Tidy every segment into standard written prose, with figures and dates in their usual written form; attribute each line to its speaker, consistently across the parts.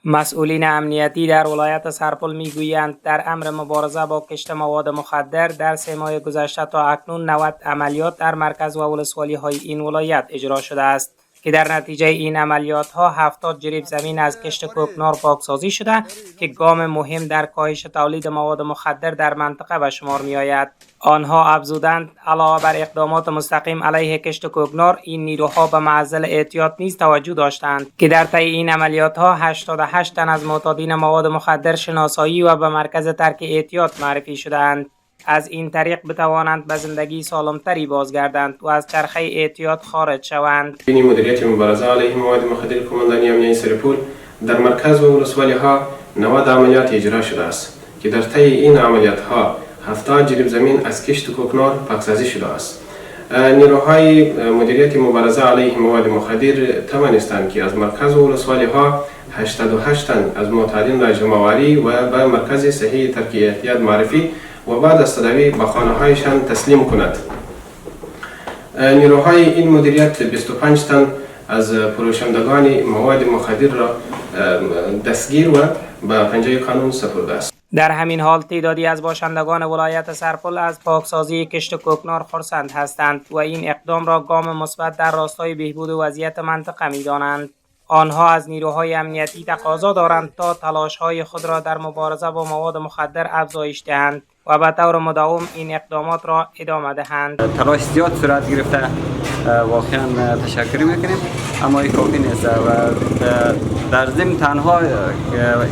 Speaker 1: مسئولین امنیتی در ولایت سرپل میگویند در امر مبارزه با کشت مواد مخدر در 3 ماه گذشته تا اکنون 90 عملیات در مرکز و ولسوالی های این ولایت اجرا شده است که در نتیجه این عملیات ها 70 جریب زمین از کشت کوکنار پاکسازی شده که گام مهم در کاهش تولید مواد مخدر در منطقه به شمار می آید. آنها افزودند علاوه بر اقدامات مستقیم علیه کشت کوکنار، این نیروها به معضل احتیاط نیز توجه داشتند که در طی این عملیات ها 88 تن از معتادین مواد مخدر شناسایی و به مرکز ترک احتیاط معرفی شدند. از این طریق بتوانند به زندگی سالمتری بازگردند و از چرخه احتیاط خارج شوند.
Speaker 2: مدیریت مبارزه علیه مواد مخدر کماندانی امنیتی سرپل در مرکز و ولسوالی ها 90 عملیات اجرا شده است که در طی این عملیات ها 70 جریب زمین از کشت کوکنار پاکسازی شده است. نیروهای مدیریت مبارزه علیه مواد مخدر توانستند که از مرکز و ولسوالی ها 88 تن از معتادین را جمع‌آوری و به مرکز صحی ترک احتیاط معرفی و بعد از تداوی به خانه‌هایشان تسلیم کند. نیروهای این مدیریت 25 تن از فروشندگان مواد مخدر را دستگیر و به پنجه قانون سپرده است.
Speaker 1: در همین حال تعدادی از باشندگان ولایت سرپل از پاکسازی کشت کوکنار خرسند هستند و این اقدام را گام مثبت در راستای بهبود وضعیت منطقه می‌دانند. آنها از نیروهای امنیتی تقاضا دارند تا تلاش‌های خود را در مبارزه با مواد مخدر افزایش دهند و به طور مداوم این اقدامات را ادامه دهند.
Speaker 3: تلاش زیاد صورت گرفته، واقعا تشکر میکنیم، اما این کافی نیست و در ضمن تنها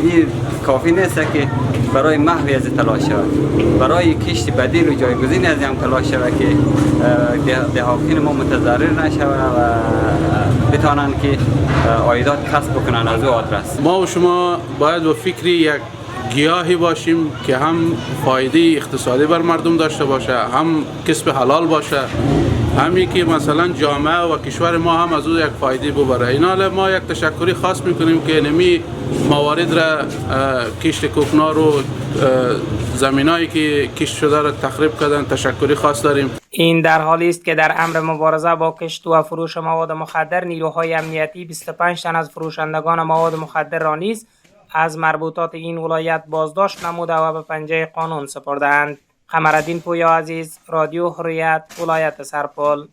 Speaker 3: این کافی نیست که برای محوی از تلاش شود، برای کشت بدیل و جایگزین از این تلاش شود که دهقان ما متضرر نشود و بتوانند که عایدات کسب بکنند از او آدرس.
Speaker 4: ما و شما باید به فکر یک گیاهی باشیم که هم فایده اقتصادی بر مردم داشته باشه، هم کسب حلال باشه، همین که مثلا جامعه و کشور ما هم از او یک فایده ببره. این حال ما یک تشکری خاص میکنیم که نمی موارد را کشت کوکنار و زمینایی که کشت شده را تخریب کردن تشکری خاص داریم.
Speaker 1: این در حالی است که در امر مبارزه با کشت و فروش مواد مخدر نیروهای امنیتی 25 تن از فروشندگان مواد مخدر را نیز از مربوطات این ولایت بازداشت نموده و به پنجه قانون سپردند. قمرالدین پویا عزیز، رادیو حریت، ولایت سرپل.